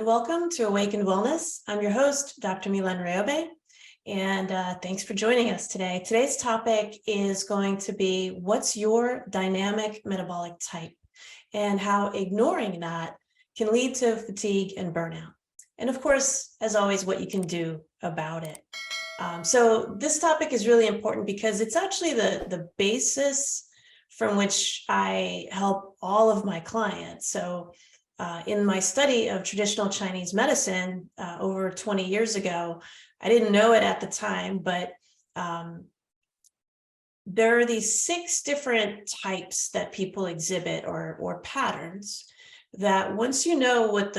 welcome to Awakened Wellness. I'm your host, Dr. Milen Ryobe, and thanks for joining us today. Today's topic is going to be, what's your dynamic metabolic type, and how ignoring that can lead to fatigue and burnout. And of course, as always, what you can do about it. So this topic is really important because it's actually the basis from which I help all of my clients. So in my study of traditional Chinese medicine over 20 years ago, I didn't know it at the time, but there are these 6 different types that people exhibit, or patterns, that once you know what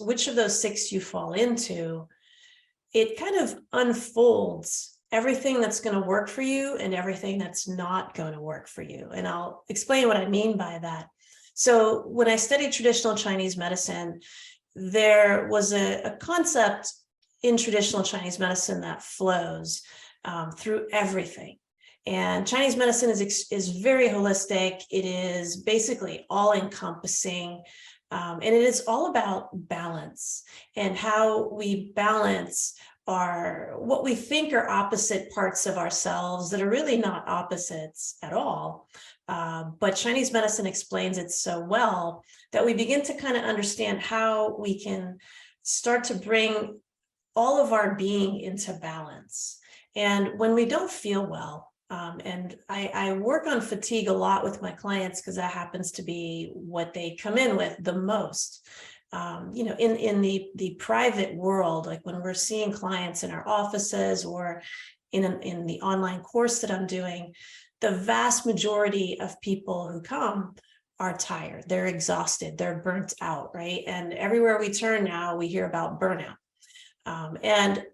which of those 6 you fall into, it kind of unfolds everything that's going to work for you and everything that's not going to work for you. And I'll explain what I mean by that. So when I studied traditional Chinese medicine, there was a concept in traditional Chinese medicine that flows through everything. And Chinese medicine is very holistic. It is basically all-encompassing. And it is all about balance, and how we balance what we think are opposite parts of ourselves that are really not opposites at all. But Chinese medicine explains it so well that we begin to kind of understand how we can start to bring all of our being into balance. And when we don't feel well, and I work on fatigue a lot with my clients because that happens to be what they come in with the most. In the private world, like when we're seeing clients in our offices or in the online course that I'm doing, the vast majority of people who come are tired, they're exhausted, they're burnt out, right? And everywhere we turn now, we hear about burnout. And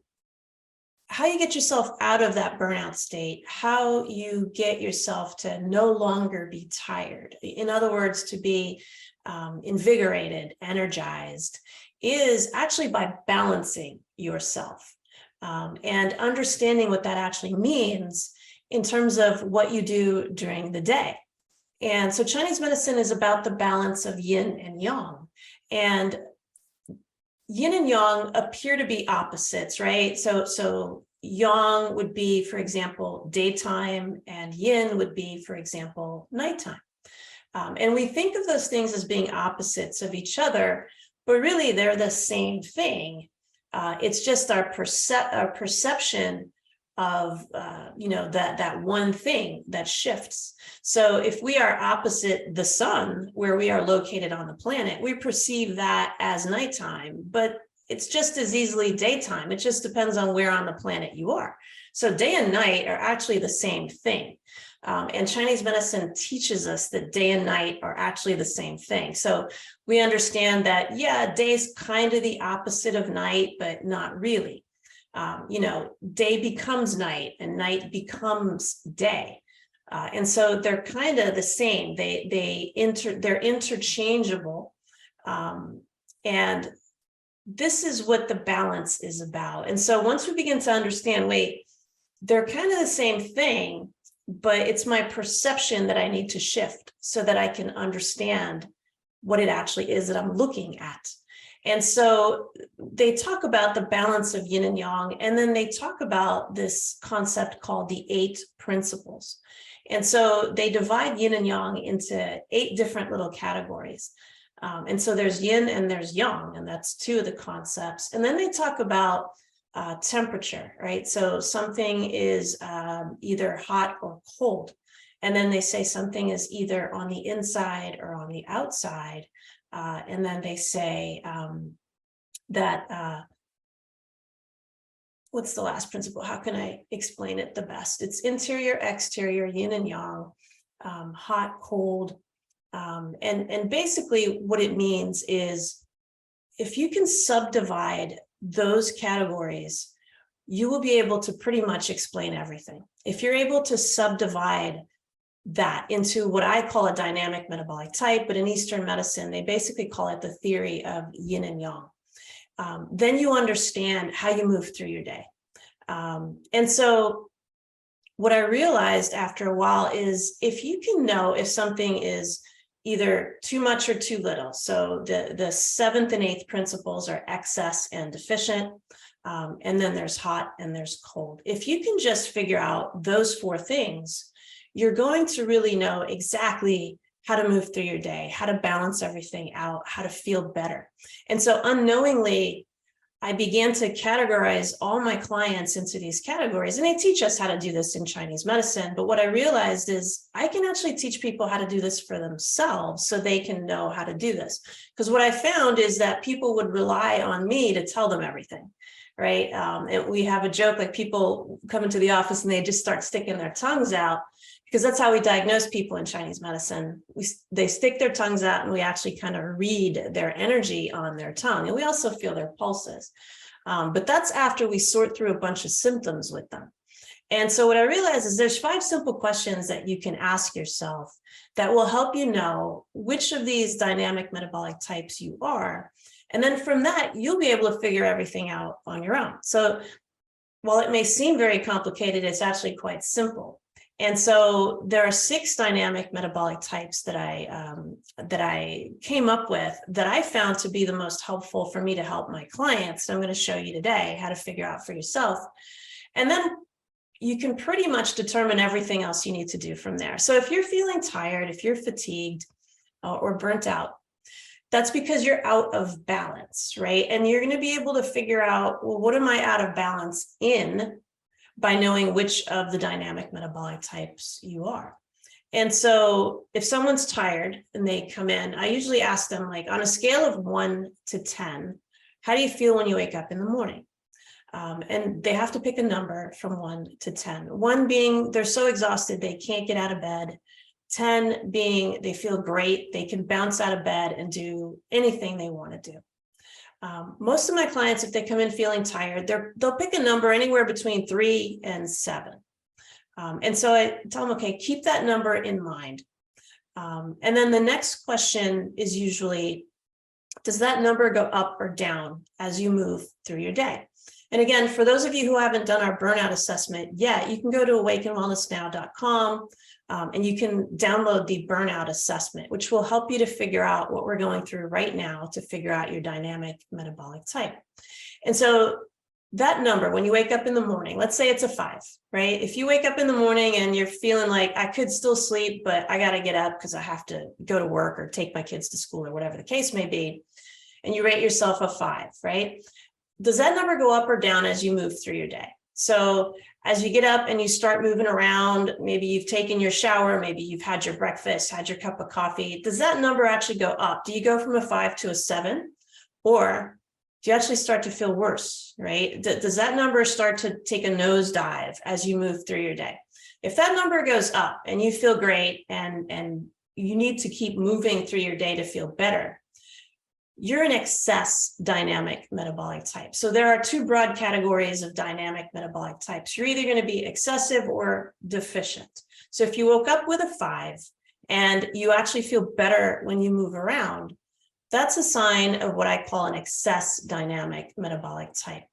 how you get yourself out of that burnout state, how you get yourself to no longer be tired, in other words, to be invigorated, energized, is actually by balancing yourself and understanding what that actually means in terms of what you do during the day. And so Chinese medicine is about the balance of yin and yang. And yin and yang appear to be opposites, right? So yang would be, for example, daytime, and yin would be, for example, nighttime. And we think of those things as being opposites of each other, but really they're the same thing. It's just our perception of that one thing that shifts. So if we are opposite the sun, where we are located on the planet, we perceive that as nighttime, but it's just as easily daytime. It just depends on where on the planet you are. So day and night are actually the same thing. And Chinese medicine teaches us that day and night are actually the same thing. So we understand that, yeah, day is kind of the opposite of night, but not really. Day becomes night and night becomes day. And so they're kind of the same. They're interchangeable. And this is what the balance is about. And so once we begin to understand, wait, they're kind of the same thing, but it's my perception that I need to shift so that I can understand what it actually is that I'm looking at. And so they talk about the balance of yin and yang, and then they talk about this concept called the 8 principles. And so they divide yin and yang into 8 different little categories. And so there's yin and there's yang, and that's 2 of the concepts. And then they talk about temperature, right? So something is either hot or cold. And then they say something is either on the inside or on the outside. And then they say that, what's the last principle? How can I explain it the best? It's interior, exterior, yin and yang, hot, cold. And basically what it means is, if you can subdivide those categories, you will be able to pretty much explain everything. If you're able to subdivide that into what I call a dynamic metabolic type, but in Eastern medicine, they basically call it the theory of yin and yang. Then you understand how you move through your day. And so what I realized after a while is, if you can know if something is either too much or too little. So the 7th and 8th principles are excess and deficient. And then there's hot and there's cold. If you can just figure out those 4 things, you're going to really know exactly how to move through your day, how to balance everything out, how to feel better. And so unknowingly, I began to categorize all my clients into these categories. And they teach us how to do this in Chinese medicine. But what I realized is I can actually teach people how to do this for themselves so they can know how to do this. Because what I found is that people would rely on me to tell them everything, right? And we have a joke, like people come into the office and they just start sticking their tongues out, because that's how we diagnose people in Chinese medicine. They stick their tongues out and we actually kind of read their energy on their tongue. And we also feel their pulses. But that's after we sort through a bunch of symptoms with them. And so what I realized is there's 5 simple questions that you can ask yourself that will help you know which of these dynamic metabolic types you are. And then from that, you'll be able to figure everything out on your own. So while it may seem very complicated, it's actually quite simple. And so there are 6 dynamic metabolic types that I came up with that I found to be the most helpful for me to help my clients. So I'm going to show you today how to figure out for yourself. And then you can pretty much determine everything else you need to do from there. So if you're feeling tired, if you're fatigued or burnt out, that's because you're out of balance, right? And you're going to be able to figure out, well, what am I out of balance in, by knowing which of the dynamic metabolic types you are. And so if someone's tired and they come in, I usually ask them, like, on a scale of 1 to 10, how do you feel when you wake up in the morning? And they have to pick a number from 1 to 10. 1 being they're so exhausted they can't get out of bed. 10 being they feel great, they can bounce out of bed and do anything they want to do. Most of my clients, if they come in feeling tired, they'll pick a number anywhere between 3 and 7. And so I tell them, okay, keep that number in mind. And then the next question is usually, does that number go up or down as you move through your day? And again, for those of you who haven't done our burnout assessment yet, you can go to awakenwellnessnow.com. And you can download the burnout assessment, which will help you to figure out what we're going through right now to figure out your dynamic metabolic type. And so that number, when you wake up in the morning, let's say it's a 5, right? If you wake up in the morning and you're feeling like I could still sleep, but I got to get up because I have to go to work or take my kids to school or whatever the case may be, and you rate yourself a 5, right? Does that number go up or down as you move through your day? So as you get up and you start moving around, maybe you've taken your shower, maybe you've had your breakfast, had your cup of coffee, does that number actually go up? Do you go from a 5 to a 7? Or do you actually start to feel worse, right? Does that number start to take a nosedive as you move through your day? If that number goes up and you feel great and you need to keep moving through your day to feel better, you're an excess dynamic metabolic type. So there are 2 broad categories of dynamic metabolic types. You're either going to be excessive or deficient. So if you woke up with a 5 and you actually feel better when you move around, that's a sign of what I call an excess dynamic metabolic type.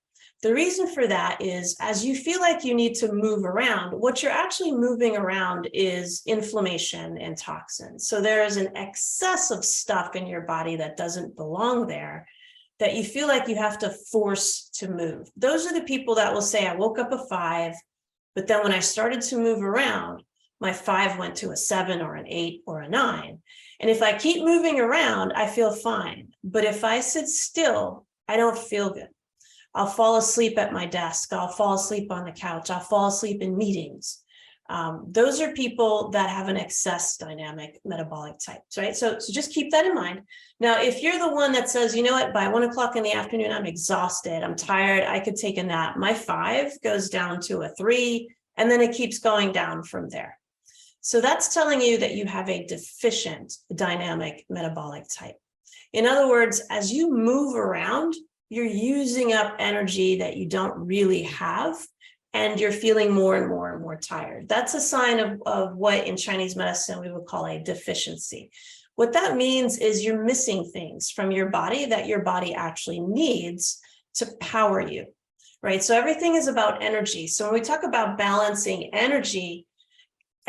The reason for that is as you feel like you need to move around, what you're actually moving around is inflammation and toxins. So there is an excess of stuff in your body that doesn't belong there that you feel like you have to force to move. Those are the people that will say, I woke up a 5, but then when I started to move around, my 5 went to a 7 or an 8 or a 9. And if I keep moving around, I feel fine. But if I sit still, I don't feel good. I'll fall asleep at my desk. I'll fall asleep on the couch. I'll fall asleep in meetings. Those are people that have an excess dynamic metabolic type, right? So just keep that in mind. Now, if you're the one that says, you know what, by 1 o'clock in the afternoon, I'm exhausted, I'm tired, I could take a nap. My 5 goes down to a 3, and then it keeps going down from there. So that's telling you that you have a deficient dynamic metabolic type. In other words, as you move around, you're using up energy that you don't really have, and you're feeling more and more and more tired. That's a sign of what in Chinese medicine we would call a deficiency. What that means is you're missing things from your body that your body actually needs to power you, right? So everything is about energy. So when we talk about balancing energy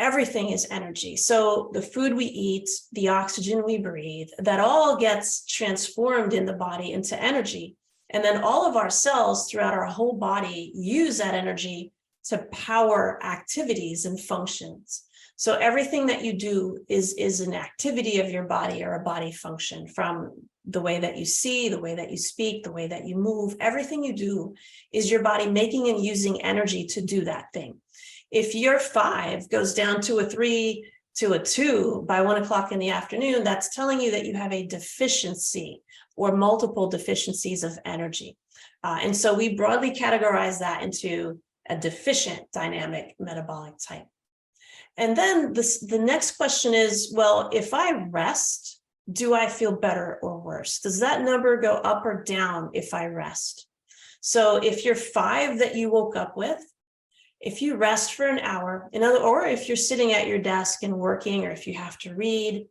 everything is energy. So the food we eat, the oxygen we breathe, that all gets transformed in the body into energy. And then all of our cells throughout our whole body use that energy to power activities and functions. So everything that you do is an activity of your body or a body function, from the way that you see, the way that you speak, the way that you move. Everything you do is your body making and using energy to do that thing. If your 5 goes down to a 3 to a 2 by 1 o'clock in the afternoon, that's telling you that you have a deficiency or multiple deficiencies of energy. And so we broadly categorize that into a deficient dynamic metabolic type. And then the next question is, well, if I rest, do I feel better or worse? Does that number go up or down if I rest? So if you're 5 that you woke up with, if you rest for an hour, or if you're sitting at your desk and working, or if you have to read,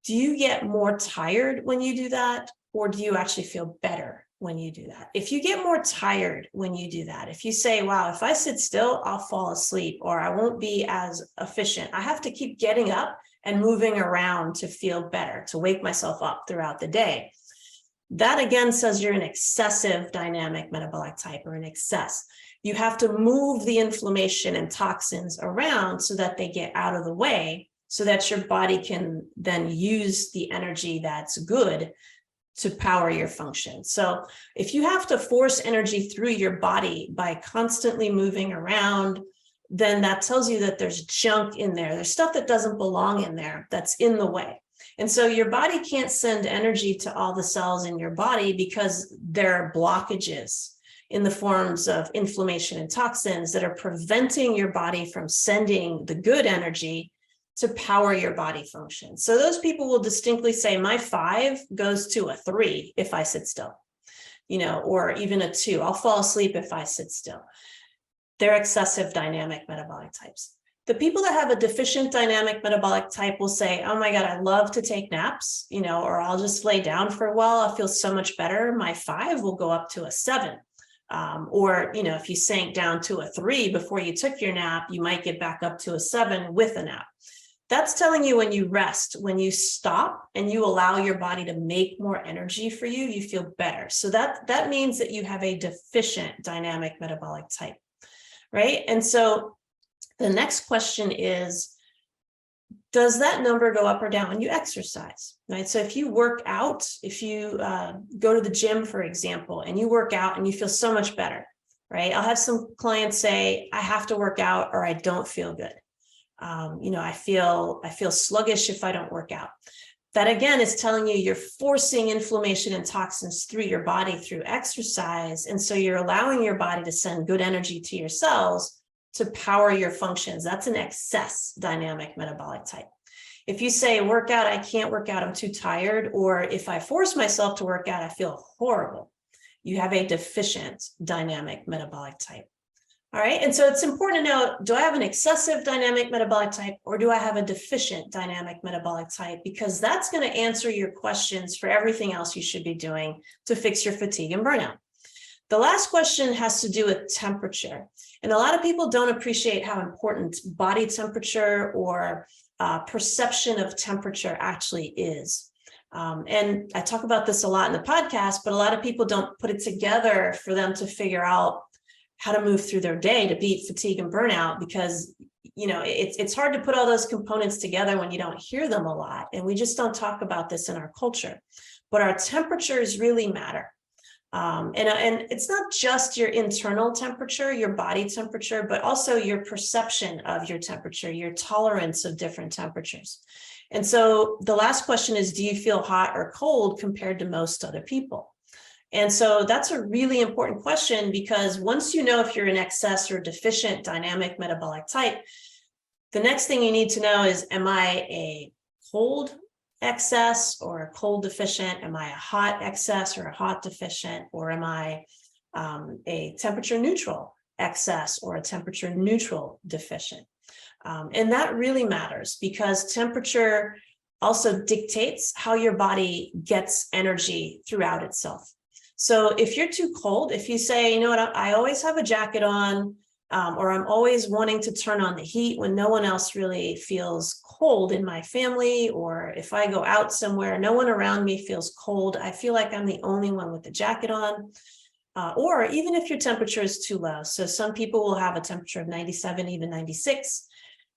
do you get more tired when you do that? Or do you actually feel better when you do that? If you get more tired when you do that, if you say, wow, if I sit still, I'll fall asleep, or I won't be as efficient. I have to keep getting up and moving around to feel better, to wake myself up throughout the day. That again says you're an excessive dynamic metabolic type, or an excess. You have to move the inflammation and toxins around so that they get out of the way, so that your body can then use the energy that's good to power your function. So if you have to force energy through your body by constantly moving around, then that tells you that there's junk in there. There's stuff that doesn't belong in there that's in the way. And so your body can't send energy to all the cells in your body because there are blockages in the forms of inflammation and toxins that are preventing your body from sending the good energy to power your body function. So those people will distinctly say, my 5 goes to a 3 if I sit still, or even a 2. I'll fall asleep if I sit still. They're excessive dynamic metabolic types. The people that have a deficient dynamic metabolic type will say, oh my God, I love to take naps, or I'll just lay down for a while. I'll feel so much better. My 5 will go up to a 7. Or if you sank down to a 3 before you took your nap, you might get back up to a 7 with a nap. That's telling you when you rest, when you stop and you allow your body to make more energy for you, you feel better. So that means that you have a deficient dynamic metabolic type, right? And so the next question is, does that number go up or down when you exercise, right? So if you work out, if you go to the gym, for example, and you work out and you feel so much better, right? I'll have some clients say, I have to work out or I don't feel good. I feel sluggish if I don't work out. That again is telling you you're forcing inflammation and toxins through your body through exercise. And so you're allowing your body to send good energy to your cells to power your functions. That's an excess dynamic metabolic type. If you say work out, I can't work out, I'm too tired, or if I force myself to work out, I feel horrible, you have a deficient dynamic metabolic type. All right. And so it's important to know, do I have an excessive dynamic metabolic type or do I have a deficient dynamic metabolic type? Because that's going to answer your questions for everything else you should be doing to fix your fatigue and burnout. The last question has to do with temperature. And a lot of people don't appreciate how important body temperature or perception of temperature actually is. And I talk about this a lot in the podcast, but a lot of people don't put it together for them to figure out how to move through their day to beat fatigue and burnout, because it's hard to put all those components together when you don't hear them a lot. And we just don't talk about this in our culture, but our temperatures really matter. And it's not just your internal temperature, your body temperature, but also your perception of your temperature, your tolerance of different temperatures. And so the last question is, do you feel hot or cold compared to most other people? And so that's a really important question, because once you know if you're an excess or deficient dynamic metabolic type, the next thing you need to know is, am I a cold excess or a cold deficient? Am I a hot excess or a hot deficient? Or am I a temperature neutral excess or a temperature neutral deficient? And that really matters, because temperature also dictates how your body gets energy throughout itself. So if you're too cold, if you say, you know what, I always have a jacket on, or I'm always wanting to turn on the heat when no one else really feels cold in my family, or if I go out somewhere, no one around me feels cold. I feel like I'm the only one with the jacket on. Or even if your temperature is too low. So some people will have a temperature of 97, even 96.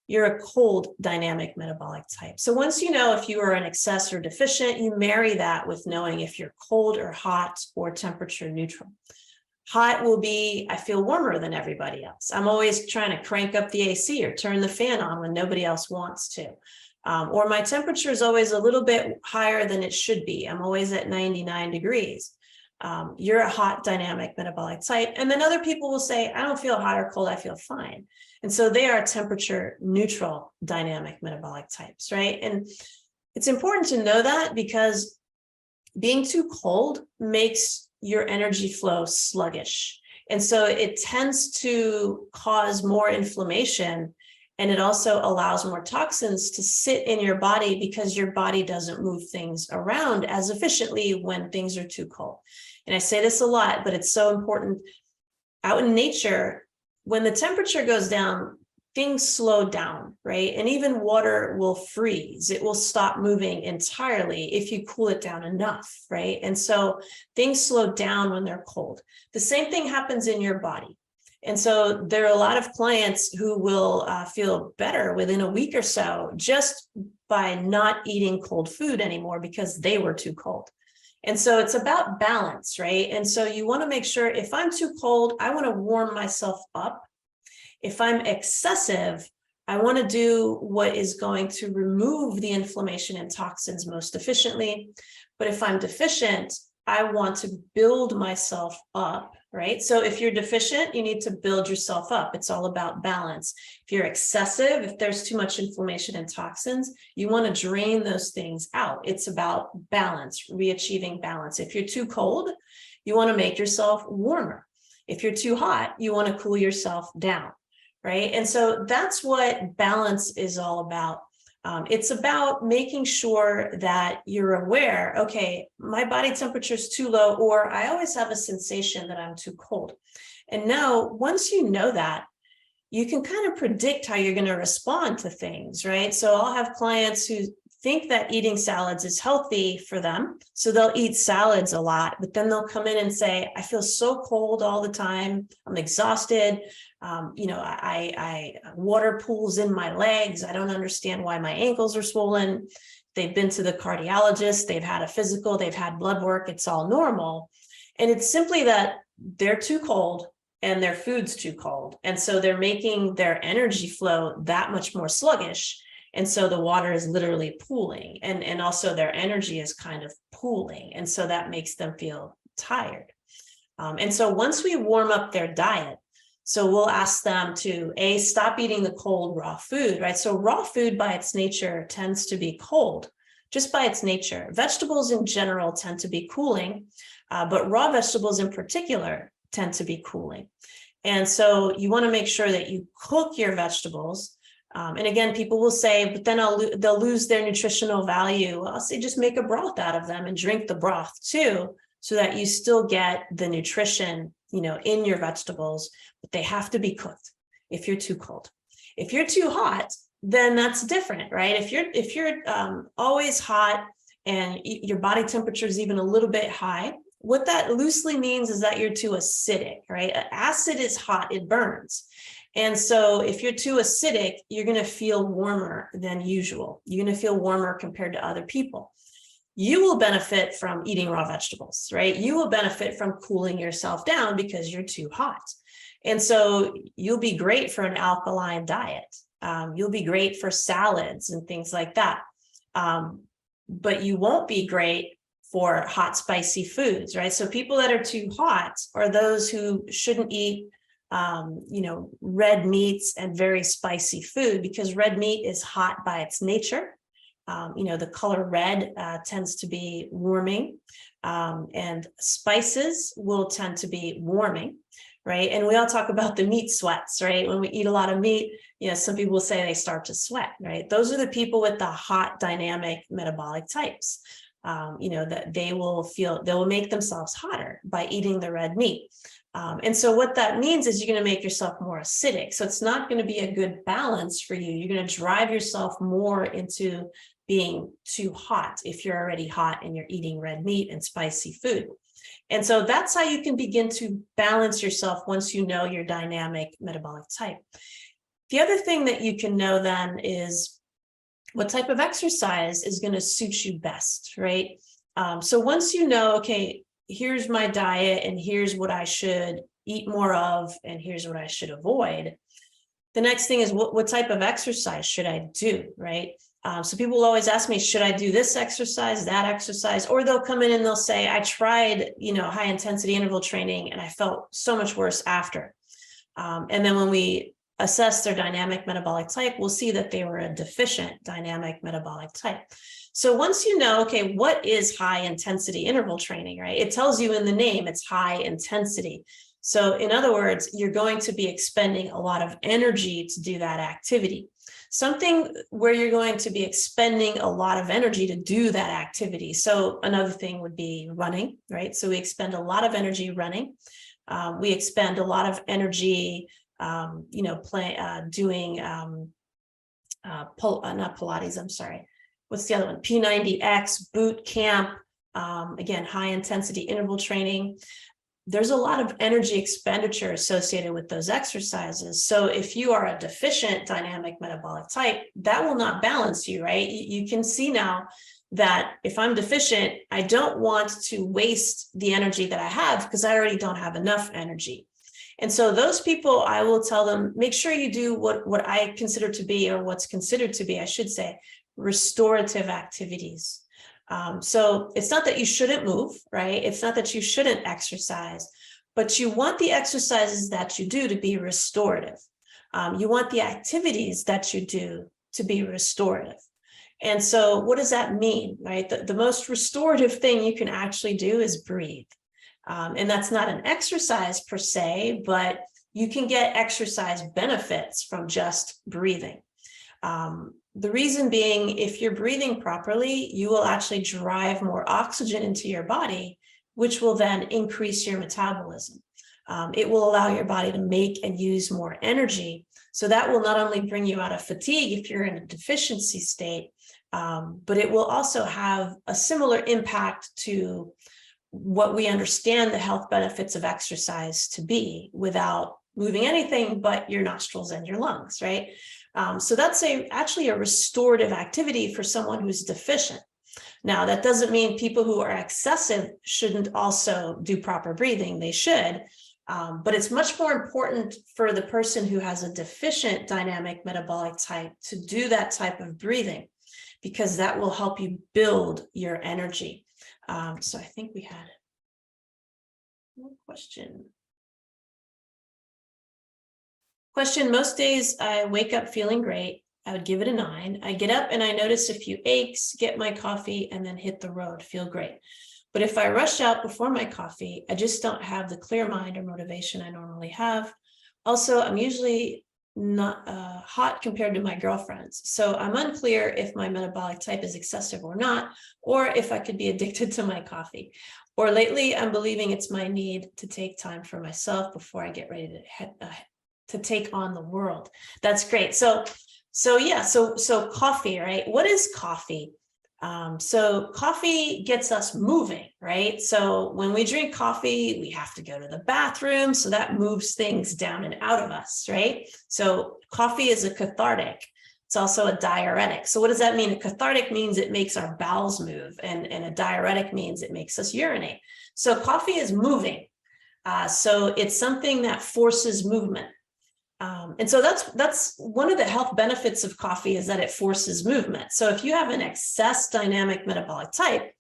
You're a cold dynamic metabolic type. So once you know if you are in excess or deficient, you marry that with knowing if you're cold or hot or temperature neutral. Hot will be, I feel warmer than everybody else. I'm always trying to crank up the AC or turn the fan on when nobody else wants to. Or my temperature is always a little bit higher than it should be. I'm always at 99 degrees. You're a hot dynamic metabolic type. And then other people will say, I don't feel hot or cold, I feel fine. And so they are temperature neutral dynamic metabolic types, right? And it's important to know that because being too cold makes your energy flow sluggish. And so it tends to cause more inflammation, and it also allows more toxins to sit in your body because your body doesn't move things around as efficiently when things are too cold. And I say this a lot, but it's so important. Out in nature, when the temperature goes down, things slow down, right? And even water will freeze. It will stop moving entirely if you cool it down enough, right? And so things slow down when they're cold. The same thing happens in your body. And so there are a lot of clients who will feel better within a week or so just by not eating cold food anymore because they were too cold. And so it's about balance, right? And so you want to make sure if I'm too cold, I want to warm myself up. If I'm excessive, I want to do what is going to remove the inflammation and toxins most efficiently. But if I'm deficient, I want to build myself up, right? So if you're deficient, you need to build yourself up. It's all about balance. If you're excessive, if there's too much inflammation and toxins, you want to drain those things out. It's about balance, re-achieving balance. If you're too cold, you want to make yourself warmer. If you're too hot, you want to cool yourself down, right? And so that's what balance is all about. It's about making sure that you're aware, okay, my body temperature is too low, or I always have a sensation that I'm too cold. And now, once you know that, you can kind of predict how you're going to respond to things, right? So I'll have clients who think that eating salads is healthy for them. So they'll eat salads a lot, but then they'll come in and say, I feel so cold all the time. I'm exhausted. I water pools in my legs. I don't understand why my ankles are swollen. They've been to the cardiologist. They've had a physical. They've had blood work. It's all normal. And it's simply that they're too cold and their food's too cold. And so they're making their energy flow that much more sluggish. And so the water is literally pooling, and also their energy is kind of pooling. And so that makes them feel tired. And so once we warm up their diet, so we'll ask them to stop eating the cold raw food, right? So raw food by its nature tends to be cold, just by its nature. Vegetables in general tend to be cooling, but raw vegetables in particular tend to be cooling. And so you want to make sure that you cook your vegetables. And again, people will say, but then they'll lose their nutritional value. I'll say, just make a broth out of them and drink the broth too, so that you still get the nutrition, in your vegetables, but they have to be cooked if you're too cold. If you're too hot, then that's different, right? If you're always hot and your body temperature is even a little bit high, what that loosely means is that you're too acidic, right? Acid is hot, it burns. And so if you're too acidic, you're going to feel warmer than usual. You're going to feel warmer compared to other people. You will benefit from eating raw vegetables, right? You will benefit from cooling yourself down because you're too hot. And so you'll be great for an alkaline diet. You'll be great for salads and things like that. But you won't be great for hot, spicy foods, right? So people that are too hot are those who shouldn't eat red meats and very spicy food, because red meat is hot by its nature. The color red tends to be warming, and spices will tend to be warming, right? And we all talk about the meat sweats, right? When we eat a lot of meat, some people will say they start to sweat, right? Those are the people with the hot dynamic metabolic types, that they will make themselves hotter by eating the red meat. And so what that means is you're going to make yourself more acidic. So it's not going to be a good balance for you. You're going to drive yourself more into being too hot if you're already hot and you're eating red meat and spicy food. And so that's how you can begin to balance yourself once you know your dynamic metabolic type. The other thing that you can know then is what type of exercise is going to suit you best, right? So once you know, okay, here's my diet and here's what I should eat more of and here's what I should avoid, the next thing is what type of exercise should I do, right? So people will always ask me, should I do this exercise, that exercise? Or they'll come in and they'll say, I tried, high intensity interval training and I felt so much worse after. And then when we assess their dynamic metabolic type, we'll see that they were a deficient dynamic metabolic type. So once you know, okay, what is high intensity interval training, right? It tells you in the name, it's high intensity. So in other words, you're going to be expending a lot of energy to do that activity. Something where you're going to be expending a lot of energy to do that activity. So another thing would be running, right? So we expend a lot of energy running. We expend a lot of energy, doing, not Pilates, I'm sorry. What's the other one? P90X, boot camp, again, high intensity interval training. There's a lot of energy expenditure associated with those exercises. So if you are a deficient dynamic metabolic type, that will not balance you, right? You can see now that if I'm deficient, I don't want to waste the energy that I have because I already don't have enough energy. And so those people, I will tell them, make sure you do what I consider to be, or what's considered to be, I should say, restorative activities. So it's not that you shouldn't move, right? It's not that you shouldn't exercise, but you want the exercises that you do to be restorative. You want the activities that you do to be restorative. And so what does that mean, right? The most restorative thing you can actually do is breathe. And that's not an exercise per se, but you can get exercise benefits from just breathing. The reason being, if you're breathing properly, you will actually drive more oxygen into your body, which will then increase your metabolism. It will allow your body to make and use more energy. So that will not only bring you out of fatigue if you're in a deficiency state, but it will also have a similar impact to what we understand the health benefits of exercise to be without moving anything but your nostrils and your lungs, right? So that's actually a restorative activity for someone who's deficient. Now, that doesn't mean people who are excessive shouldn't also do proper breathing. They should, but it's much more important for the person who has a deficient dynamic metabolic type to do that type of breathing, because that will help you build your energy. So I think we had one question. Most days I wake up feeling great. I would give it a 9. I get up and I notice a few aches, get my coffee, and then hit the road, feel great. But if I rush out before my coffee, I just don't have the clear mind or motivation I normally have. Also, I'm usually not hot compared to my girlfriends. So I'm unclear if my metabolic type is excessive or not, or if I could be addicted to my coffee. Or lately, I'm believing it's my need to take time for myself before I get ready to take on the world. That's great. So coffee, right? What is coffee? So coffee gets us moving, right? So when we drink coffee, we have to go to the bathroom. So that moves things down and out of us, right? So coffee is a cathartic. It's also a diuretic. So what does that mean? A cathartic means it makes our bowels move, and a diuretic means it makes us urinate. So coffee is moving. So it's something that forces movement. And so that's one of the health benefits of coffee, is that it forces movement. So if you have an excess dynamic metabolic type,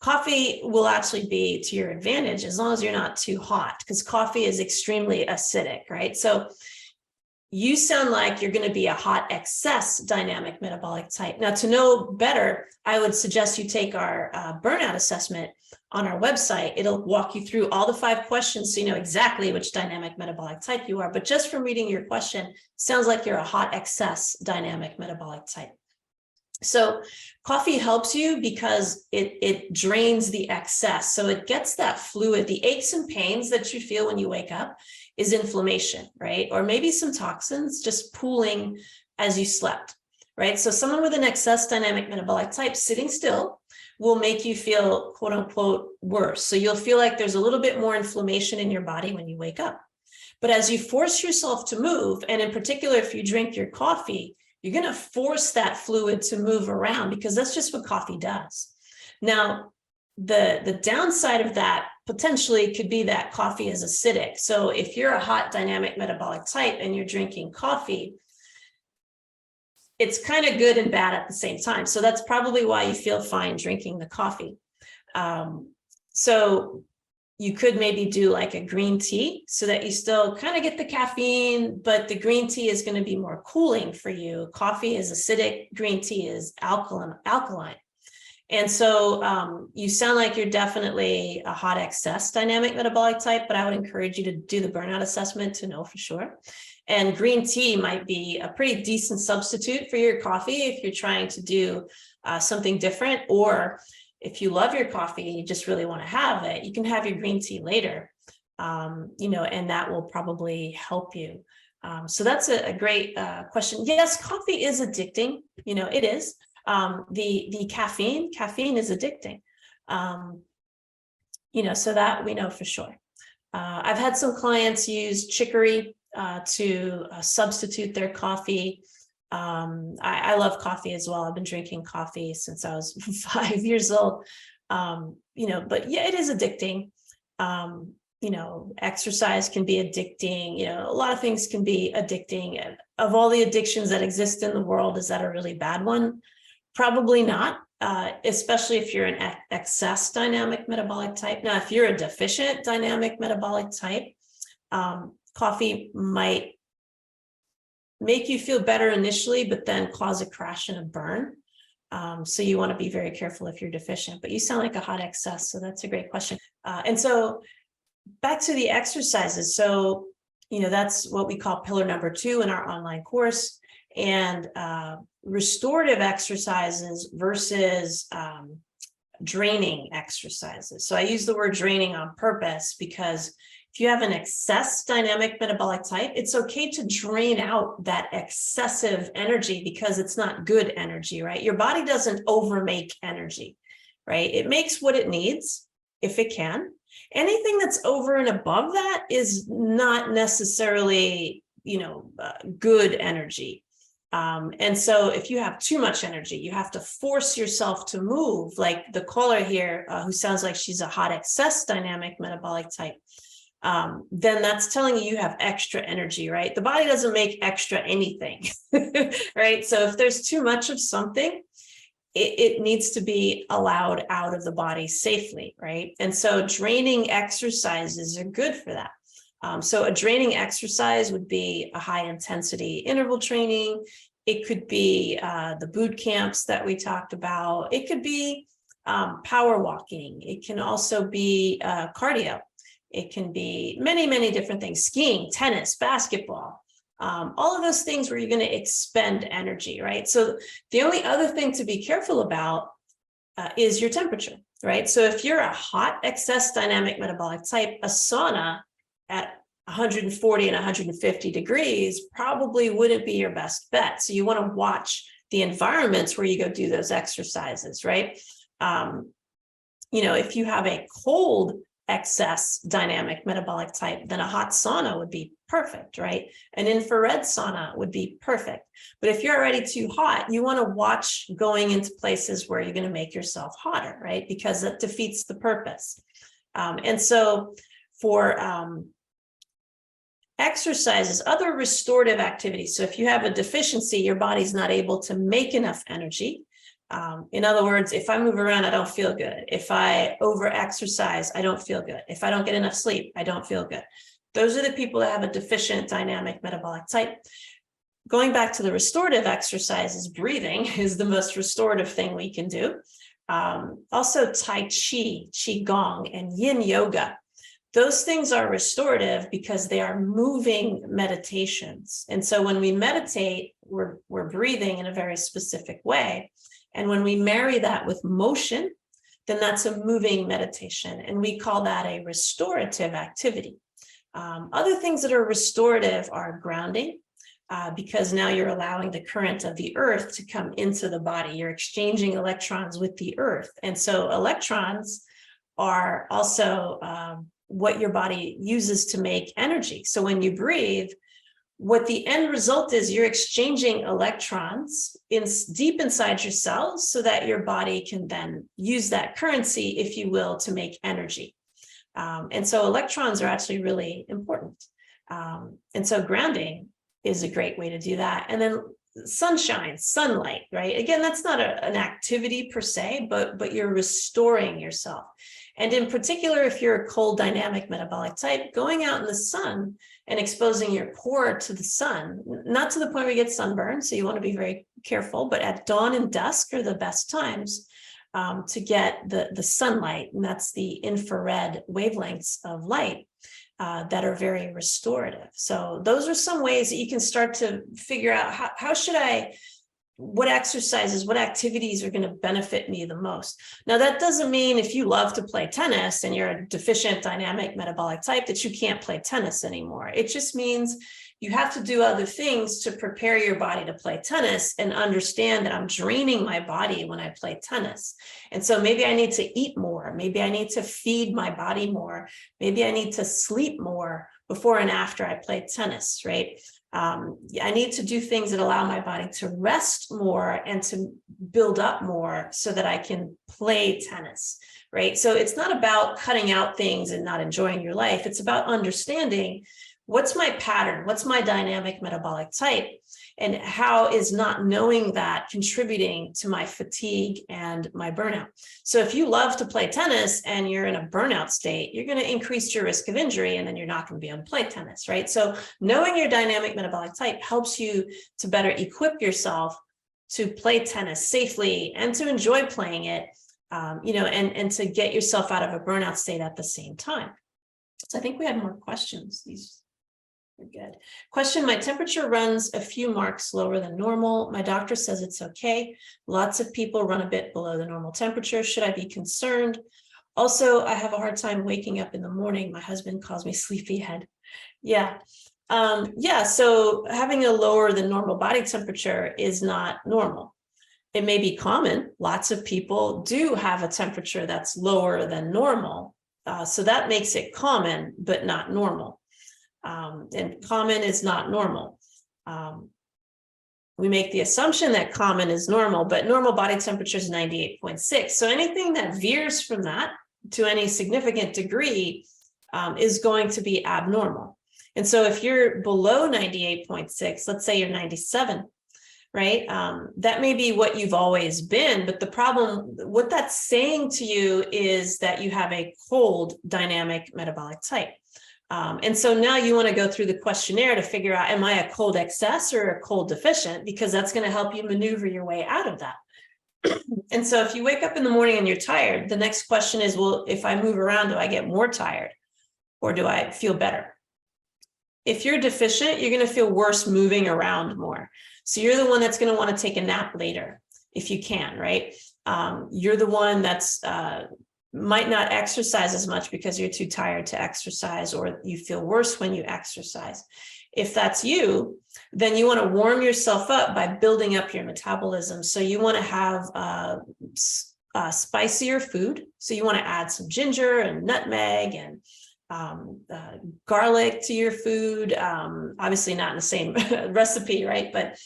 coffee will actually be to your advantage as long as you're not too hot, because coffee is extremely acidic, right? So you sound like you're going to be a hot excess dynamic metabolic type. Now, to know better, I would suggest you take our burnout assessment on our website. It'll walk you through all the 5 questions so you know exactly which dynamic metabolic type you are. But just from reading your question, sounds like you're a hot excess dynamic metabolic type. So coffee helps you because it drains the excess. So it gets that fluid. The aches and pains that you feel when you wake up is inflammation, right? Or maybe some toxins just pooling as you slept, right? So someone with an excess dynamic metabolic type sitting still will make you feel quote unquote worse. So you'll feel like there's a little bit more inflammation in your body when you wake up. But as you force yourself to move, and in particular, if you drink your coffee, you're going to force that fluid to move around because that's just what coffee does. Now, the downside of that potentially could be that coffee is acidic. So if you're a hot dynamic metabolic type and you're drinking coffee, it's kind of good and bad at the same time. So that's probably why you feel fine drinking the coffee. So you could maybe do like a green tea so that you still kind of get the caffeine, but the green tea is going to be more cooling for you. Coffee is acidic, green tea is alkaline. And so you sound like you're definitely a hot excess dynamic metabolic type, but I would encourage you to do the burnout assessment to know for sure. And green tea might be a pretty decent substitute for your coffee if you're trying to do something different, or if you love your coffee and you just really want to have it, you can have your green tea later, and that will probably help you. So that's a great question. Yes, coffee is addicting. It is. The caffeine is addicting. So that we know for sure. I've had some clients use chicory to substitute their coffee. I love coffee as well. I've been drinking coffee since I was 5 years old. But yeah, it is addicting. Exercise can be addicting. A lot of things can be addicting. And of all the addictions that exist in the world, is that a really bad one? Probably not, especially if you're an excess dynamic metabolic type. Now, if you're a deficient dynamic metabolic type, coffee might make you feel better initially, but then cause a crash and a burn. So you want to be very careful if you're deficient, but you sound like a hot excess. So that's a great question. And so back to the exercises. So, that's what we call pillar number 2 in our online course, and restorative exercises versus draining exercises. So I use the word draining on purpose because if you have an excess dynamic metabolic type, it's okay to drain out that excessive energy because it's not good energy, right? Your body doesn't overmake energy, right? It makes what it needs if it can. Anything that's over and above that is not necessarily, good energy. And so if you have too much energy, you have to force yourself to move, like the caller here, who sounds like she's a hot excess dynamic metabolic type. Then that's telling you have extra energy, right? The body doesn't make extra anything, right? So if there's too much of something, it needs to be allowed out of the body safely, right? And so draining exercises are good for that. So a draining exercise would be a high intensity interval training. It could be the boot camps that we talked about. It could be power walking. It can also be cardio. It can be many, many different things: skiing, tennis, basketball, all of those things where you're going to expend energy, right? So the only other thing to be careful about is your temperature, right? So if you're a hot excess dynamic metabolic type, a sauna at 140 and 150 degrees probably wouldn't be your best bet. So you want to watch the environments where you go do those exercises, right? If you have a cold excess dynamic metabolic type, then a hot sauna would be perfect, right? An infrared sauna would be perfect. But if you're already too hot, you want to watch going into places where you're going to make yourself hotter, right? Because that defeats the purpose. And so for exercises, other restorative activities. So if you have a deficiency, your body's not able to make enough energy. In other words, if I move around, I don't feel good. If I over-exercise, I don't feel good. If I don't get enough sleep, I don't feel good. Those are the people that have a deficient dynamic metabolic type. Going back to the restorative exercises, breathing is the most restorative thing we can do. Also Tai Chi, Qigong, and Yin Yoga. those things are restorative because they are moving meditations. And so when we meditate, we're breathing in a very specific way. And when we marry that with motion, then that's a moving meditation. And we call that a restorative activity. Other things that are restorative are grounding, because now you're allowing the current of the earth to come into the body. You're exchanging electrons with the earth. And so electrons are also what your body uses to make energy. So when you breathe, what the end result is, you're exchanging electrons deep inside your cells so that your body can then use that currency, if you will, to make energy. And so electrons are actually really important. And so grounding is a great way to do that. And then sunshine, sunlight, right? Again, that's not an activity per se, but you're restoring yourself. And in particular, if you're a cold dynamic metabolic type, going out in the sun and exposing your core to the sun, not to the point where you get sunburned, so you want to be very careful, but at dawn and dusk are the best times to get the sunlight, and that's the infrared wavelengths of light that are very restorative. So those are some ways that you can start to figure out what exercises, what activities are going to benefit me the most. Now, that doesn't mean if you love to play tennis and you're a deficient dynamic metabolic type that you can't play tennis anymore. It just means you have to do other things to prepare your body to play tennis and understand that I'm draining my body when I play tennis. And so maybe I need to eat more. Maybe I need to feed my body more. Maybe I need to sleep more before and after I play tennis, right? I need to do things that allow my body to rest more and to build up more so that I can play tennis, right? So it's not about cutting out things and not enjoying your life. It's about understanding what's my pattern, what's my dynamic metabolic type, and how is not knowing that contributing to my fatigue and my burnout. So if you love to play tennis and you're in a burnout state, you're going to increase your risk of injury, and then you're not going to be able to play tennis, right? So knowing your dynamic metabolic type helps you to better equip yourself to play tennis safely and to enjoy playing it, and to get yourself out of a burnout state at the same time. So I think we had more questions. These are good. Question: my temperature runs a few marks lower than normal. My doctor says it's okay. Lots of people run a bit below the normal temperature. Should I be concerned? Also, I have a hard time waking up in the morning. My husband calls me sleepyhead. Yeah. So having a lower than normal body temperature is not normal. It may be common. Lots of people do have a temperature that's lower than normal. So that makes it common, but not normal. And common is not normal. We make the assumption that common is normal, but normal body temperature is 98.6. So anything that veers from that to any significant degree is going to be abnormal. And so if you're below 98.6, let's say you're 97, right? That may be what you've always been, but the problem, what that's saying to you is that you have a cold dynamic metabolic type. And so now you want to go through the questionnaire to figure out, am I a cold excess or a cold deficient? Because that's going to help you maneuver your way out of that. And so if you wake up in the morning and you're tired, the next question is, well, if I move around, do I get more tired or do I feel better? If you're deficient, you're going to feel worse moving around more. So you're the one that's going to want to take a nap later if you can, right? You're the one that's might not exercise as much because you're too tired to exercise, or you feel worse when you exercise. If that's you, then you want to warm yourself up by building up your metabolism. So you want to have spicier food. So you want to add some ginger and nutmeg and garlic to your food. Obviously not in the same recipe, right? But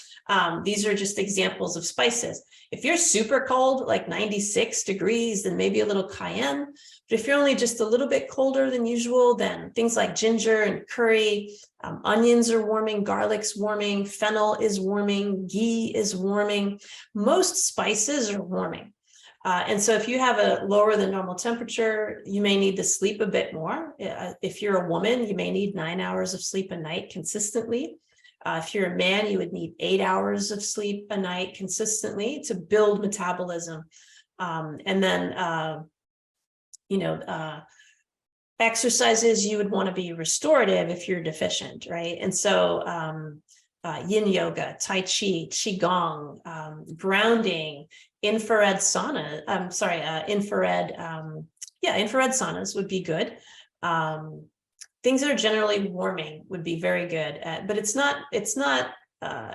these are just examples of spices. If you're super cold, like 96 degrees, then maybe a little cayenne. But if you're only just a little bit colder than usual, then things like ginger and curry, onions are warming, garlic's warming, fennel is warming, ghee is warming. Most spices are warming. And so if you have a lower than normal temperature, you may need to sleep a bit more. If you're a woman, you may need 9 hours of sleep a night consistently. If you're a man, you would need 8 hours of sleep a night consistently to build metabolism. And then, exercises you would want to be restorative if you're deficient, right? And so yin yoga, tai chi, qigong, grounding, infrared sauna. Infrared. Infrared saunas would be good. Things that are generally warming would be very good. But it's not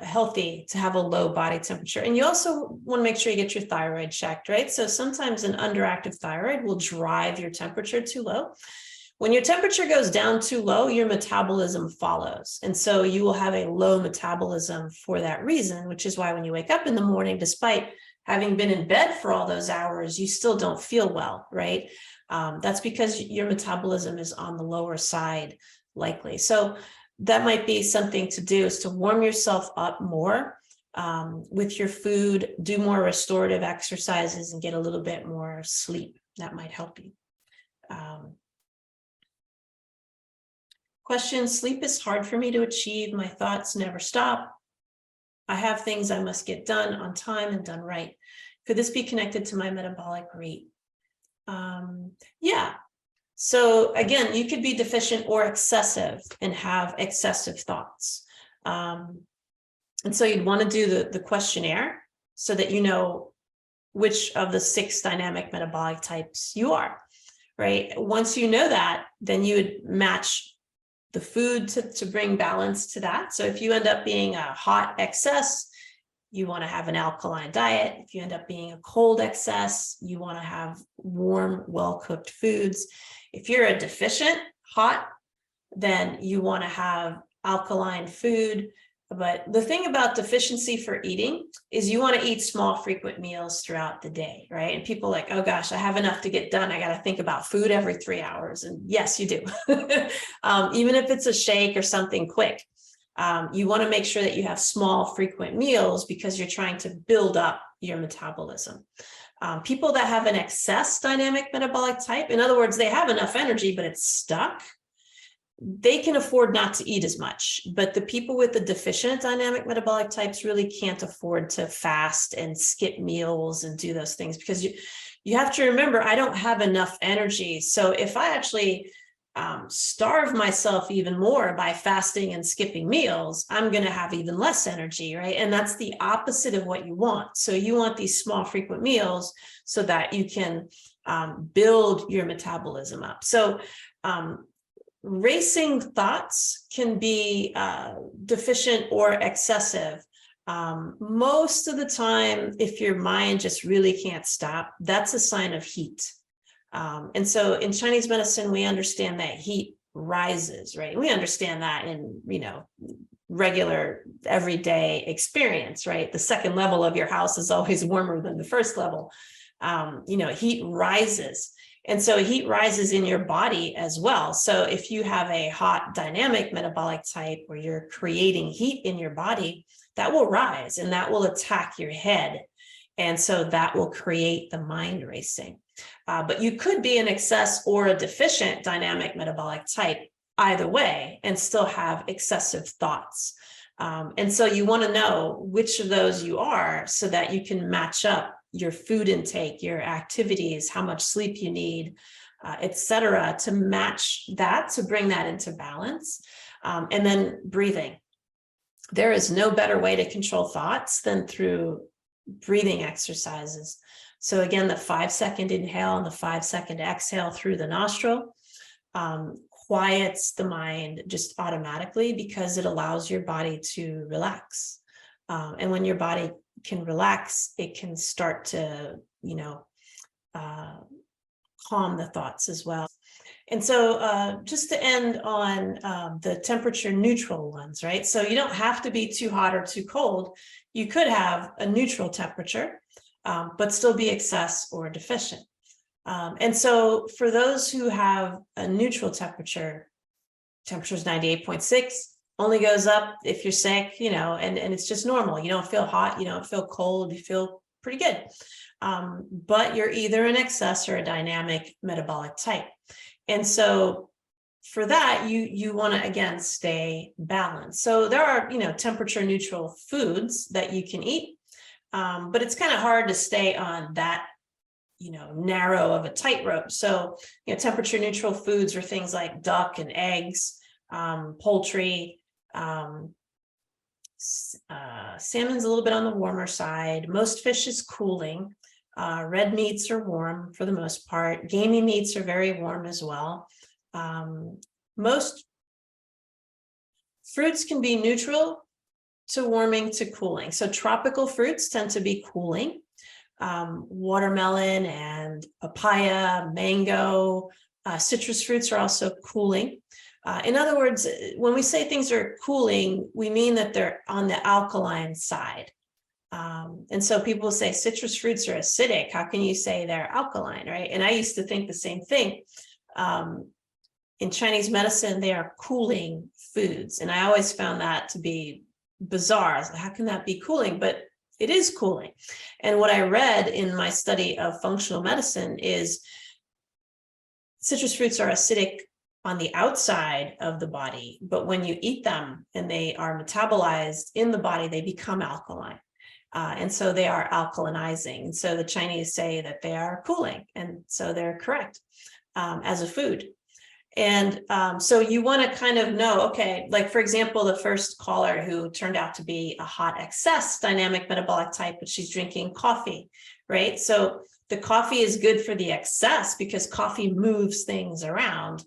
healthy to have a low body temperature. And you also want to make sure you get your thyroid checked, right? So sometimes an underactive thyroid will drive your temperature too low. When your temperature goes down too low, your metabolism follows. And so you will have a low metabolism for that reason, which is why when you wake up in the morning, despite having been in bed for all those hours, you still don't feel well, right? That's because your metabolism is on the lower side, likely. So that might be something to do, is to warm yourself up more with your food, do more restorative exercises, and get a little bit more sleep. That might help you. Question: sleep is hard for me to achieve. My thoughts never stop. I have things I must get done on time and done right. Could this be connected to my metabolic rate? Yeah. So again, you could be deficient or excessive and have excessive thoughts. And so you'd want to do the questionnaire so that you know which of the 6 dynamic metabolic types you are, right? Once you know that, then you would match the food to bring balance to that. So if you end up being a hot excess, you want to have an alkaline diet. If you end up being a cold excess, you want to have warm, well-cooked foods. If you're a deficient hot, then you want to have alkaline food. But the thing about deficiency for eating is you want to eat small, frequent meals throughout the day, right? And people are like, oh gosh, I have enough to get done. I got to think about food every 3 hours. And yes, you do. Even if it's a shake or something quick, you want to make sure that you have small, frequent meals because you're trying to build up your metabolism. People that have an excess dynamic metabolic type, in other words, they have enough energy, but it's stuck, they can afford not to eat as much. But the people with the deficient dynamic metabolic types really can't afford to fast and skip meals and do those things, because you have to remember, I don't have enough energy. So if I actually starve myself even more by fasting and skipping meals, I'm going to have even less energy, right? And that's the opposite of what you want. So you want these small, frequent meals so that you can build your metabolism up. So racing thoughts can be deficient or excessive. Most of the time, if your mind just really can't stop, that's a sign of heat. And so in Chinese medicine, we understand that heat rises, right? We understand that in, regular everyday experience, right? The second level of your house is always warmer than the first level. Heat rises. And so heat rises in your body as well. So if you have a hot dynamic metabolic type where you're creating heat in your body, that will rise and that will attack your head. And so that will create the mind racing. But you could be an excess or a deficient dynamic metabolic type either way and still have excessive thoughts. And so you want to know which of those you are so that you can match up your food intake, your activities, how much sleep you need, et cetera, to match that, to bring that into balance. And then breathing. There is no better way to control thoughts than through breathing exercises. So again, the 5-second inhale and the 5-second exhale through the nostril quiets the mind just automatically because it allows your body to relax. And when your body can relax, it can start to, calm the thoughts as well. And so just to end on the temperature neutral ones, right? So you don't have to be too hot or too cold. You could have a neutral temperature, but still be excess or deficient. And so for those who have a neutral temperature is 98.6, only goes up if you're sick, and it's just normal. You don't feel hot, you don't feel cold, you feel pretty good. But you're either an excess or a dynamic metabolic type. And so for that, you want to, again, stay balanced. So there are, temperature neutral foods that you can eat, but it's kind of hard to stay on that, narrow of a tightrope. So, temperature neutral foods are things like duck and eggs, poultry, salmon's a little bit on the warmer side. Most fish is cooling. Red meats are warm for the most part. Gamey meats are very warm as well. Most fruits can be neutral to warming to cooling. So tropical fruits tend to be cooling. Watermelon and papaya, mango, citrus fruits are also cooling. In other words, when we say things are cooling, we mean that they're on the alkaline side. And so people say citrus fruits are acidic. How can you say they're alkaline, right? And I used to think the same thing. In Chinese medicine, they are cooling foods. And I always found that to be bizarre. How can that be cooling? But it is cooling. And what I read in my study of functional medicine is citrus fruits are acidic on the outside of the body, but when you eat them and they are metabolized in the body, they become alkaline. And so they are alkalinizing. And so the Chinese say that they are cooling. And so they're correct as a food. And so you want to kind of know, okay, like for example, the first caller who turned out to be a hot excess dynamic metabolic type, but she's drinking coffee, right? So the coffee is good for the excess because coffee moves things around.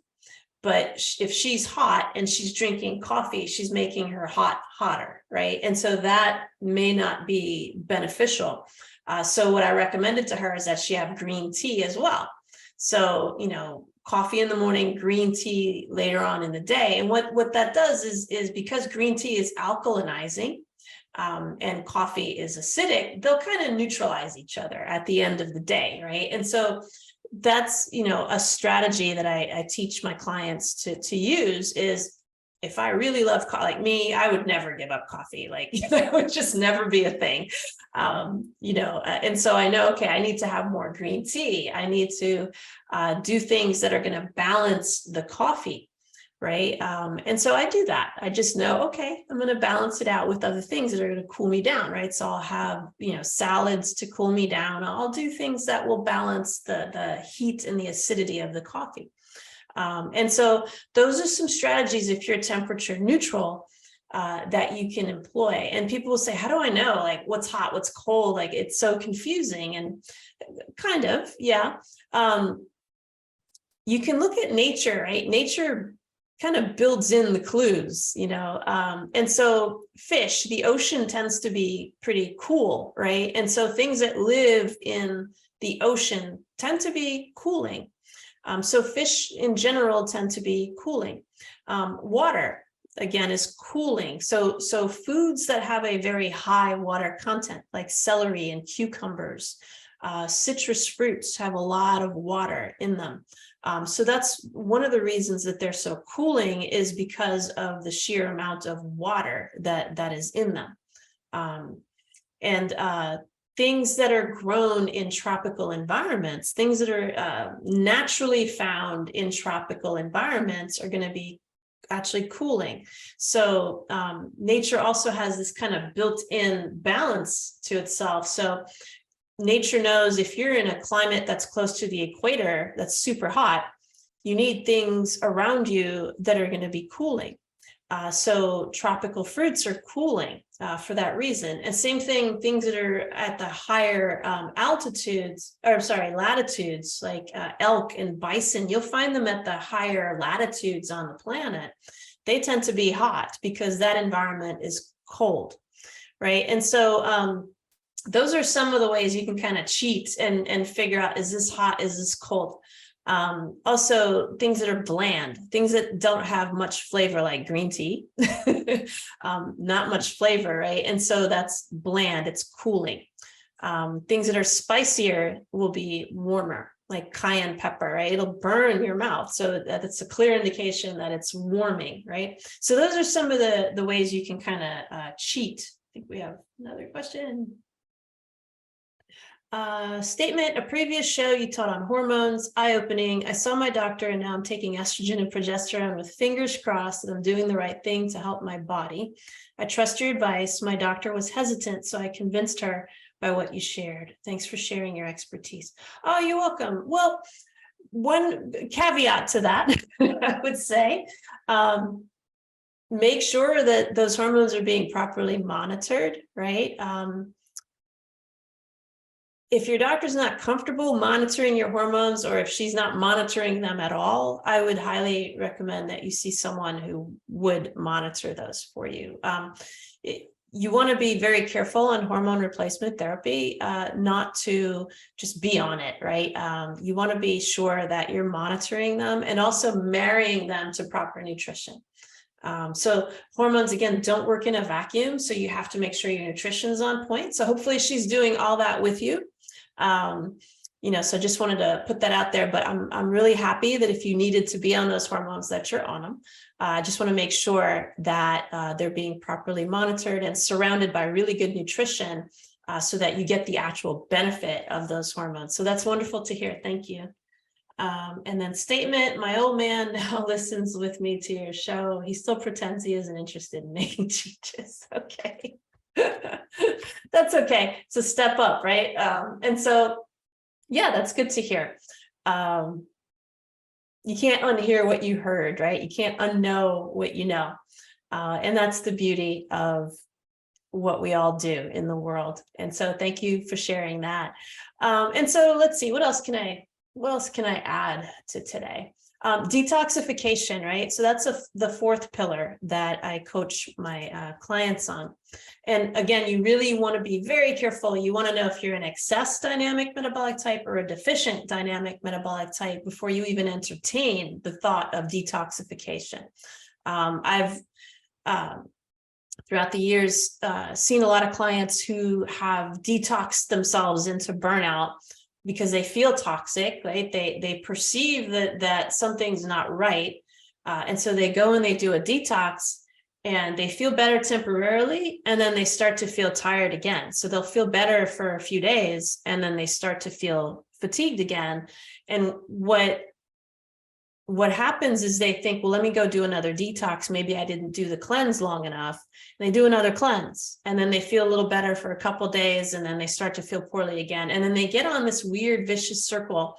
But if she's hot and she's drinking coffee, she's making her hot hotter, right? And so that may not be beneficial. So what I recommended to her is that she have green tea as well. So, coffee in the morning, green tea later on in the day. And what that does is because green tea is alkalinizing and coffee is acidic, they'll kind of neutralize each other at the end of the day, right? And so that's, a strategy that I teach my clients to use is if I really love coffee, like me, I would never give up coffee. Like that would just never be a thing. And so I know, okay, I need to have more green tea. I need to do things that are going to balance the coffee. Right. And so I do that. I just know, okay, I'm going to balance it out with other things that are going to cool me down. Right. So I'll have, salads to cool me down. I'll do things that will balance the heat and the acidity of the coffee. And so those are some strategies if you're temperature neutral that you can employ. And people will say, how do I know like what's hot, what's cold? Like it's so confusing. And kind of, yeah. You can look at nature, right? Nature kind of builds in the clues, and so fish, the ocean tends to be pretty cool, right? And so things that live in the ocean tend to be cooling. So fish in general tend to be cooling. Water, again, is cooling. So foods that have a very high water content, like celery and cucumbers, citrus fruits have a lot of water in them. So that's one of the reasons that they're so cooling is because of the sheer amount of water that is in them. Things that are grown in tropical environments, things that are naturally found in tropical environments are going to be actually cooling. So nature also has this kind of built-in balance to itself. So nature knows if you're in a climate that's close to the equator, that's super hot, you need things around you that are going to be cooling. So tropical fruits are cooling for that reason. And same thing, things that are at the higher latitudes, like elk and bison, you'll find them at the higher latitudes on the planet. They tend to be hot because that environment is cold, right? And so those are some of the ways you can kind of cheat and figure out, is this hot, is this cold? Also, things that are bland, things that don't have much flavor, like green tea, not much flavor, right? And so that's bland, it's cooling. Things that are spicier will be warmer, like cayenne pepper, right? It'll burn your mouth. So that's a clear indication that it's warming, right? So those are some of the ways you can kind of cheat. I think we have another question. Statement, a previous show you taught on hormones, eye-opening. I saw my doctor and now I'm taking estrogen and progesterone with fingers crossed that I'm doing the right thing to help my body. I trust your advice. My doctor was hesitant, so I convinced her by what you shared. Thanks for sharing your expertise. Oh, you're welcome. Well, one caveat to that, I would say, make sure that those hormones are being properly monitored, right? If your doctor's not comfortable monitoring your hormones, or if she's not monitoring them at all, I would highly recommend that you see someone who would monitor those for you. You want to be very careful on hormone replacement therapy, not to just be on it, right? You want to be sure that you're monitoring them and also marrying them to proper nutrition. So hormones, again, don't work in a vacuum. So you have to make sure your nutrition's on point. So hopefully she's doing all that with you. So just wanted to put that out there, but I'm really happy that if you needed to be on those hormones, that you're on them. I just want to make sure that they're being properly monitored and surrounded by really good nutrition, so that you get the actual benefit of those hormones. So that's wonderful to hear. Thank you. And then statement, my old man now listens with me to your show. He still pretends he isn't interested in making changes. Okay. That's okay. It's a step up, right? And so, yeah, that's good to hear. You can't unhear what you heard, right? You can't unknow what you know. And that's the beauty of what we all do in the world. And so thank you for sharing that. And so let's see, what else can I add to today? Detoxification, right? So that's the fourth pillar that I coach my clients on. And again, you really want to be very careful. You want to know if you're an excess dynamic metabolic type or a deficient dynamic metabolic type before you even entertain the thought of detoxification. I've throughout the years seen a lot of clients who have detoxed themselves into burnout because they feel toxic, right? They perceive that something's not right. And so they go and they do a detox and they feel better temporarily. And then they start to feel tired again. So they'll feel better for a few days and then they start to feel fatigued again. And what happens is they think, well, let me go do another detox. Maybe I didn't do the cleanse long enough. And they do another cleanse and then they feel a little better for a couple of days and then they start to feel poorly again. And then they get on this weird vicious circle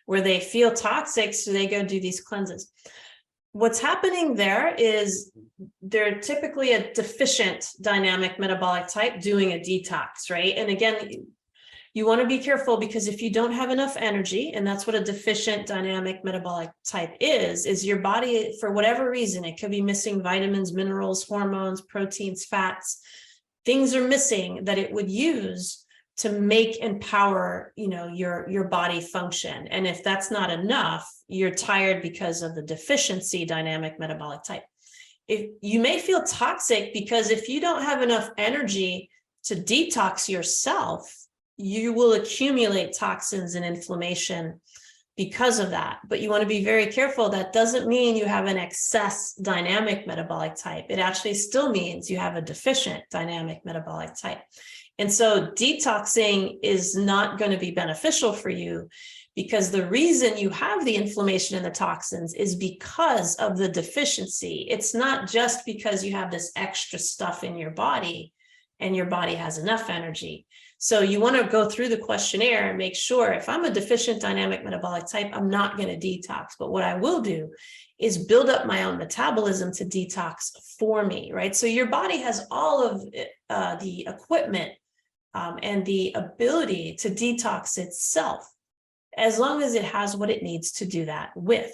where they feel toxic. So they go do these cleanses. What's happening there is they're typically a deficient dynamic metabolic type doing a detox, right? And again, you want to be careful because if you don't have enough energy, and that's what a deficient dynamic metabolic type is your body, for whatever reason, it could be missing vitamins, minerals, hormones, proteins, fats, things are missing that it would use to make and power, your body function. And if that's not enough, you're tired because of the deficiency dynamic metabolic type. If you may feel toxic because if you don't have enough energy to detox yourself, you will accumulate toxins and inflammation because of that. But you want to be very careful. That doesn't mean you have an excess dynamic metabolic type. It actually still means you have a deficient dynamic metabolic type. And so detoxing is not going to be beneficial for you because the reason you have the inflammation and the toxins is because of the deficiency. It's not just because you have this extra stuff in your body and your body has enough energy. So you want to go through the questionnaire and make sure if I'm a deficient dynamic metabolic type, I'm not going to detox. But what I will do is build up my own metabolism to detox for me, right? So your body has all of the equipment and the ability to detox itself, as long as it has what it needs to do that with.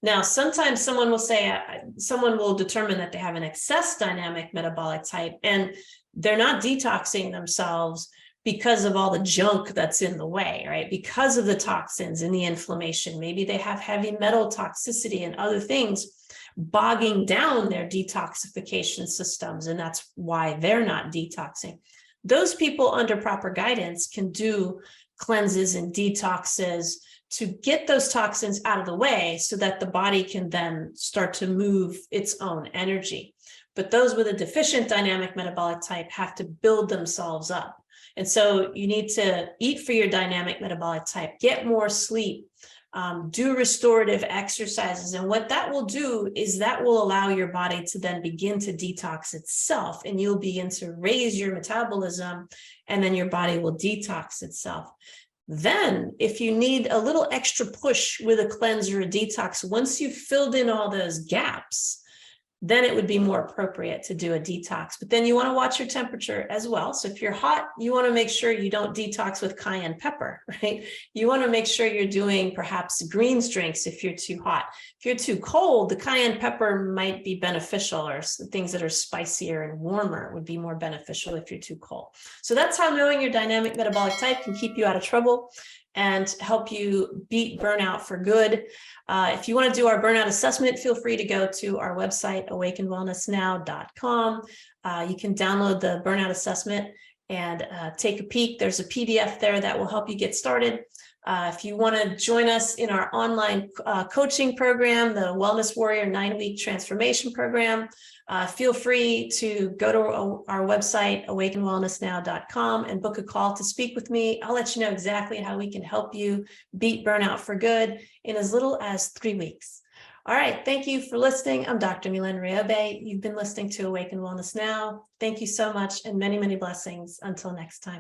Now, sometimes someone will determine that they have an excess dynamic metabolic type and they're not detoxing themselves because of all the junk that's in the way, right? Because of the toxins and the inflammation. Maybe they have heavy metal toxicity and other things bogging down their detoxification systems, and that's why they're not detoxing. Those people under proper guidance can do cleanses and detoxes to get those toxins out of the way so that the body can then start to move its own energy. But those with a deficient dynamic metabolic type have to build themselves up. And so you need to eat for your dynamic metabolic type, get more sleep, do restorative exercises. And what that will do is that will allow your body to then begin to detox itself, and you'll begin to raise your metabolism, and then your body will detox itself. Then, if you need a little extra push with a cleanse or a detox, once you've filled in all those gaps, then it would be more appropriate to do a detox. But then you want to watch your temperature as well. So if you're hot, you want to make sure you don't detox with cayenne pepper, right? You want to make sure you're doing perhaps greens drinks if you're too hot. If you're too cold, the cayenne pepper might be beneficial, or things that are spicier and warmer would be more beneficial if you're too cold. So that's how knowing your dynamic metabolic type can keep you out of trouble and help you beat burnout for good. If you want to do our burnout assessment, feel free to go to our website, awakenedwellnessnow.com. You can download the burnout assessment and take a peek. There's a PDF there that will help you get started. If you want to join us in our online coaching program, the Wellness Warrior 9-week transformation program, feel free to go to our website, awakenedwellnessnow.com, and book a call to speak with me. I'll let you know exactly how we can help you beat burnout for good in as little as 3 weeks. All right. Thank you for listening. I'm Dr. Milen Riobe. You've been listening to Awaken Wellness Now. Thank you so much, and many, many blessings. Until next time.